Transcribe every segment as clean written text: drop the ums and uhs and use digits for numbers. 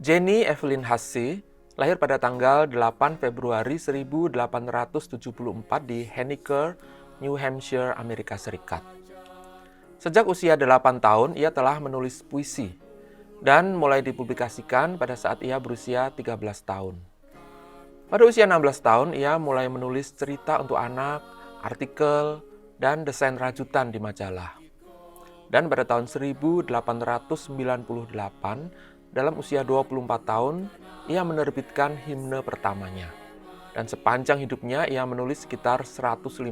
Jenny Evelyn Hussey lahir pada tanggal 8 Februari 1874 di Henniker, New Hampshire, Amerika Serikat. Sejak usia 8 tahun, ia telah menulis puisi dan mulai dipublikasikan pada saat ia berusia 13 tahun. Pada usia 16 tahun, ia mulai menulis cerita untuk anak, artikel, dan desain rajutan di majalah. Dan pada tahun 1898, dalam usia 24 tahun, ia menerbitkan himne pertamanya. Dan sepanjang hidupnya, ia menulis sekitar 150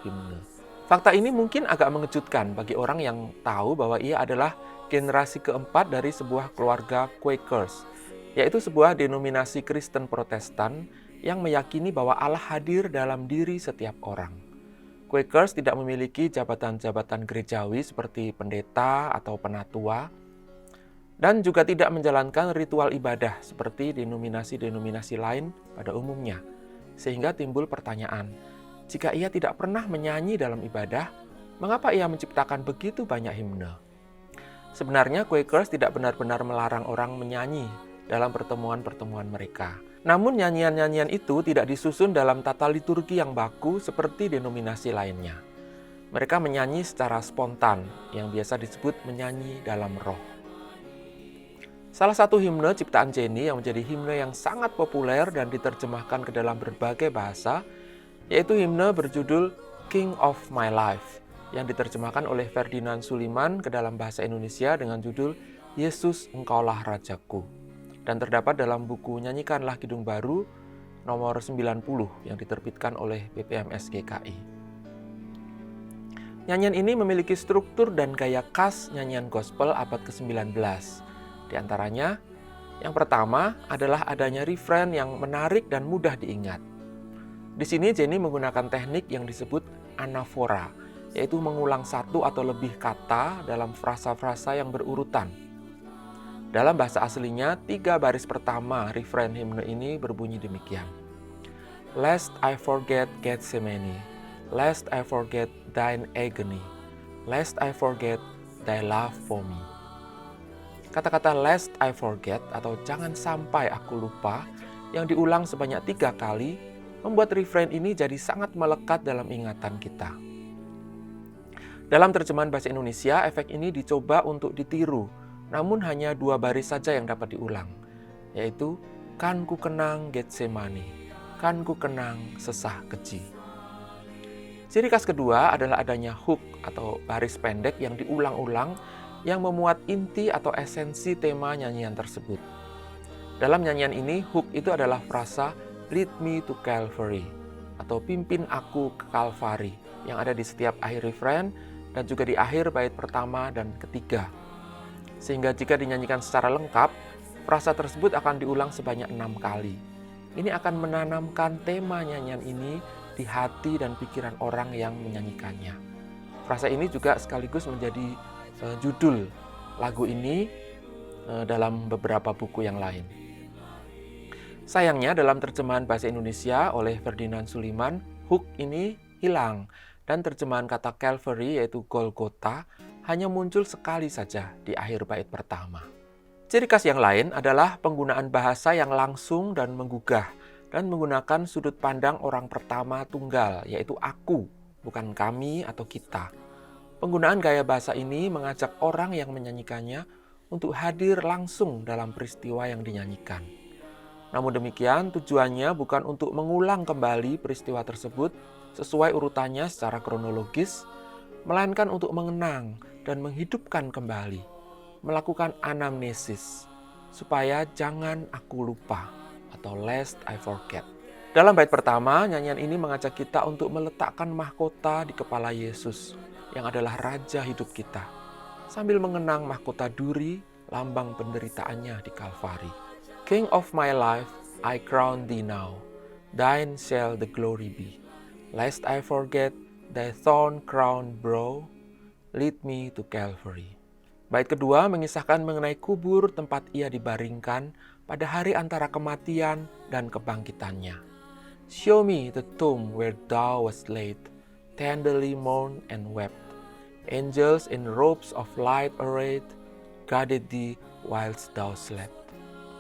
himne. Fakta ini mungkin agak mengejutkan bagi orang yang tahu bahwa ia adalah generasi keempat dari sebuah keluarga Quakers, yaitu sebuah denominasi Kristen Protestan yang meyakini bahwa Allah hadir dalam diri setiap orang. Quakers tidak memiliki jabatan-jabatan gerejawi seperti pendeta atau penatua, dan juga tidak menjalankan ritual ibadah seperti denominasi-denominasi lain pada umumnya. Sehingga timbul pertanyaan, jika ia tidak pernah menyanyi dalam ibadah, mengapa ia menciptakan begitu banyak himne? Sebenarnya Quakers tidak benar-benar melarang orang menyanyi dalam pertemuan-pertemuan mereka. Namun nyanyian-nyanyian itu tidak disusun dalam tata liturgi yang baku seperti denominasi lainnya. Mereka menyanyi secara spontan, yang biasa disebut menyanyi dalam roh. Salah satu himne ciptaan Jenny yang menjadi himne yang sangat populer dan diterjemahkan ke dalam berbagai bahasa, yaitu himne berjudul King of My Life, yang diterjemahkan oleh Ferdinand Suliman ke dalam bahasa Indonesia dengan judul Yesus Engkaulah Rajaku, dan terdapat dalam buku Nyanyikanlah Kidung Baru nomor 90 yang diterbitkan oleh BPMS GKI. Nyanyian ini memiliki struktur dan gaya khas nyanyian gospel abad ke-19. Di antaranya, yang pertama adalah adanya refrain yang menarik dan mudah diingat. Di sini Jenny menggunakan teknik yang disebut anafora, yaitu mengulang satu atau lebih kata dalam frasa-frasa yang berurutan. Dalam bahasa aslinya, 3 baris pertama refrain himne ini berbunyi demikian. Lest I forget Gethsemane, lest I forget thine agony, lest I forget thy love for me. Kata-kata lest I forget atau jangan sampai aku lupa yang diulang sebanyak 3 kali membuat refrain ini jadi sangat melekat dalam ingatan kita. Dalam terjemahan bahasa Indonesia, efek ini dicoba untuk ditiru, namun hanya 2 baris saja yang dapat diulang, yaitu kan ku kenang Getsemani, kan ku kenang sesah keji. Ciri khas kedua adalah adanya hook atau baris pendek yang diulang-ulang yang memuat inti atau esensi tema nyanyian tersebut. Dalam nyanyian ini, hook itu adalah frasa lead me to Calvary atau pimpin aku ke Kalvari yang ada di setiap akhir refrain dan juga di akhir bait pertama dan ketiga. Sehingga jika dinyanyikan secara lengkap, frasa tersebut akan diulang sebanyak 6 kali. Ini akan menanamkan tema nyanyian ini di hati dan pikiran orang yang menyanyikannya. Frasa ini juga sekaligus menjadi judul lagu ini dalam beberapa buku yang lain. Sayangnya dalam terjemahan bahasa Indonesia oleh Ferdinand Suliman, hook ini hilang dan terjemahan kata Calvary yaitu Golgota hanya muncul sekali saja di akhir bait pertama. Ciri khas yang lain adalah penggunaan bahasa yang langsung dan menggugah dan menggunakan sudut pandang orang pertama tunggal yaitu aku, bukan kami atau kita. Penggunaan gaya bahasa ini mengajak orang yang menyanyikannya untuk hadir langsung dalam peristiwa yang dinyanyikan. Namun demikian, tujuannya bukan untuk mengulang kembali peristiwa tersebut sesuai urutannya secara kronologis, melainkan untuk mengenang dan menghidupkan kembali, melakukan anamnesis, supaya jangan aku lupa atau lest I forget. Dalam bait pertama, nyanyian ini mengajak kita untuk meletakkan mahkota di kepala Yesus, yang adalah Raja hidup kita, sambil mengenang mahkota duri, lambang penderitaannya di Kalvari. King of my life, I crown thee now, thine shall the glory be. Lest I forget thy thorn-crowned brow, lead me to Calvary. Bait kedua mengisahkan mengenai kubur tempat ia dibaringkan pada hari antara kematian dan kebangkitannya. Show me the tomb where thou wast laid, tenderly mourned and wept. Angels in robes of light arrayed guarded thee whilst thou slept.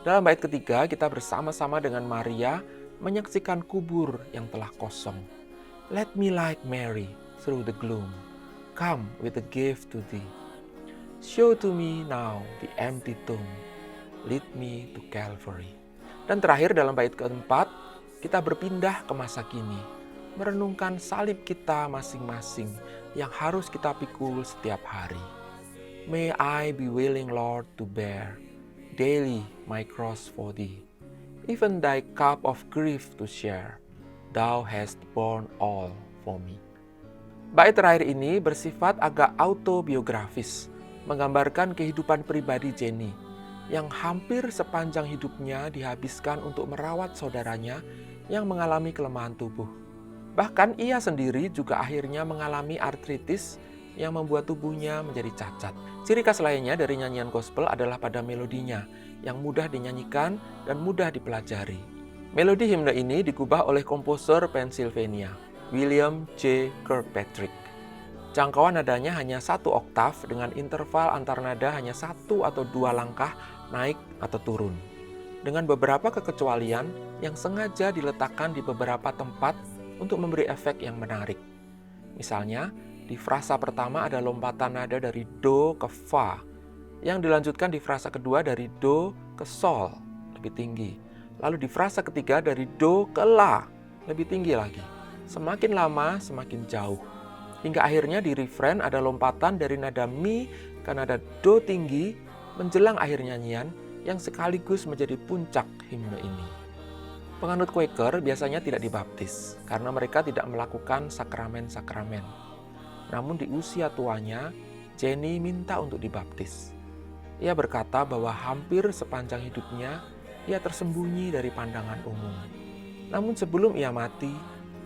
Dalam bait ketiga, kita bersama-sama dengan Maria menyaksikan kubur yang telah kosong. Let me like Mary through the gloom. Come with a gift to thee. Show to me now the empty tomb. Lead me to Calvary. Dan terakhir dalam bait keempat, kita berpindah ke masa kini, merenungkan salib kita masing-masing yang harus kita pikul setiap hari. May I be willing, Lord, to bear daily my cross for thee. Even thy cup of grief to share, thou hast borne all for me. Bait terakhir ini bersifat agak autobiografis, menggambarkan kehidupan pribadi Jenny yang hampir sepanjang hidupnya dihabiskan untuk merawat saudaranya yang mengalami kelemahan tubuh. Bahkan ia sendiri juga akhirnya mengalami artritis yang membuat tubuhnya menjadi cacat. Ciri khas lainnya dari nyanyian gospel adalah pada melodinya yang mudah dinyanyikan dan mudah dipelajari. Melodi himne ini digubah oleh komposer Pennsylvania, William J. Kirkpatrick. Jangkauan nadanya hanya 1 oktav dengan interval antar nada hanya 1 atau 2 langkah naik atau turun. Dengan beberapa kekecualian yang sengaja diletakkan di beberapa tempat untuk memberi efek yang menarik. Misalnya, di frasa pertama ada lompatan nada dari do ke fa, yang dilanjutkan di frasa kedua dari do ke sol, lebih tinggi. Lalu di frasa ketiga dari do ke la, lebih tinggi lagi. Semakin lama, semakin jauh. Hingga akhirnya di refrain ada lompatan dari nada mi ke nada do tinggi menjelang akhir nyanyian yang sekaligus menjadi puncak himne ini. Penganut Quaker biasanya tidak dibaptis karena mereka tidak melakukan sakramen-sakramen. Namun di usia tuanya, Jenny minta untuk dibaptis. Ia berkata bahwa hampir sepanjang hidupnya ia tersembunyi dari pandangan umum. Namun sebelum ia mati,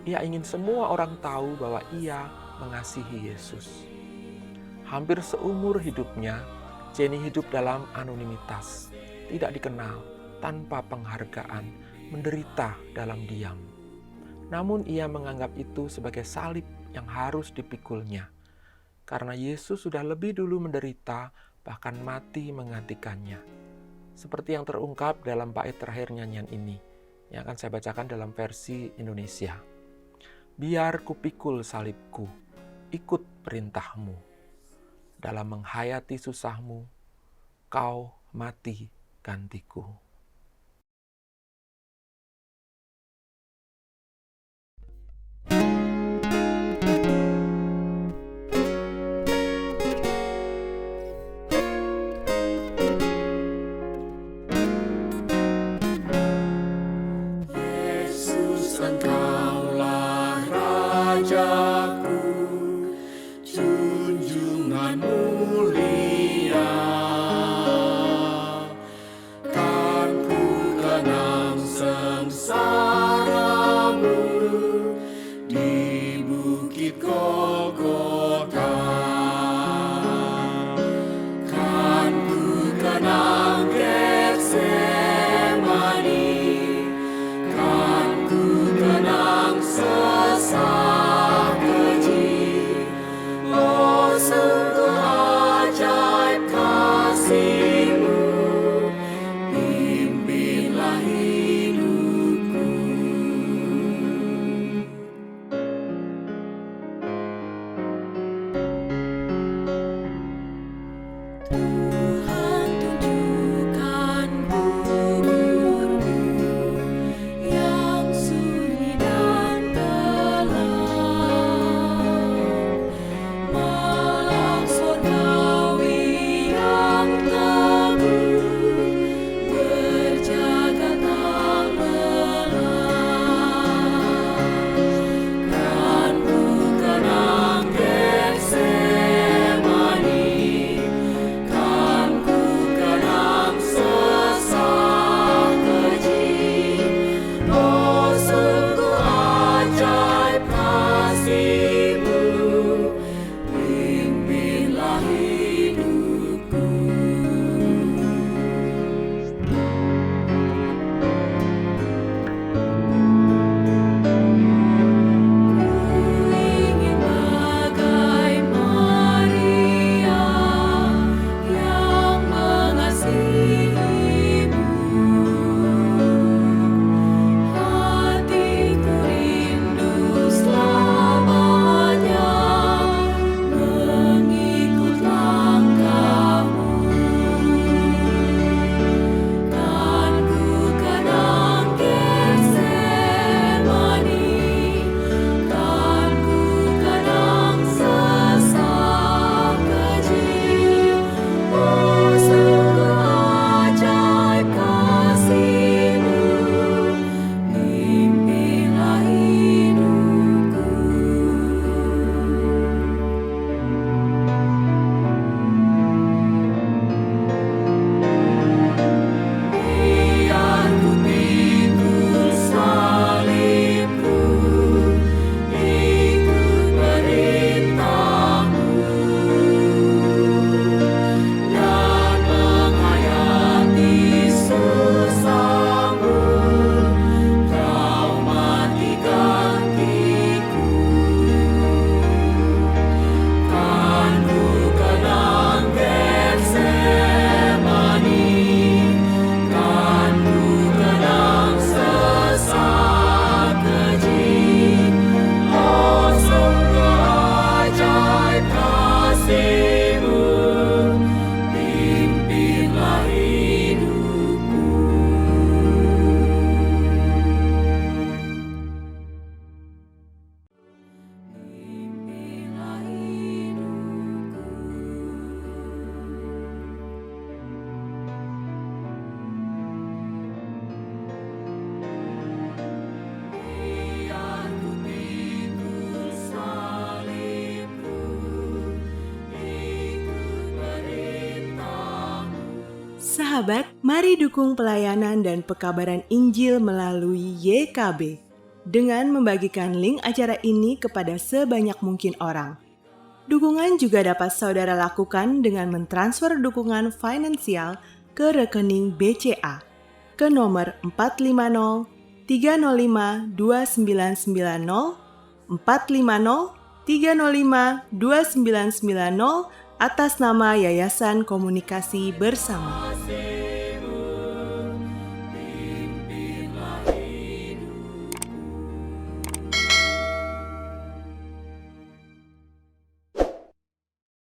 ia ingin semua orang tahu bahwa ia mengasihi Yesus. Hampir seumur hidupnya, Jenny hidup dalam anonimitas, tidak dikenal, tanpa penghargaan, menderita dalam diam. Namun ia menganggap itu sebagai salib yang harus dipikulnya. Karena Yesus sudah lebih dulu menderita, bahkan mati menggantikannya. Seperti yang terungkap dalam bait terakhir nyanyian ini, yang akan saya bacakan dalam versi Indonesia. Biar kupikul salibku, ikut perintahmu. Dalam menghayati susahmu, kau mati gantiku. Yesus, Engkaulah Rajaku, junjungan mulia, karuniamu Sahabat, mari dukung pelayanan dan pekabaran Injil melalui YKB dengan membagikan link acara ini kepada sebanyak mungkin orang. Dukungan juga dapat saudara lakukan dengan mentransfer dukungan finansial ke rekening BCA ke nomor 450 305 2990 450 305 2990 atas nama Yayasan Komunikasi Bersama.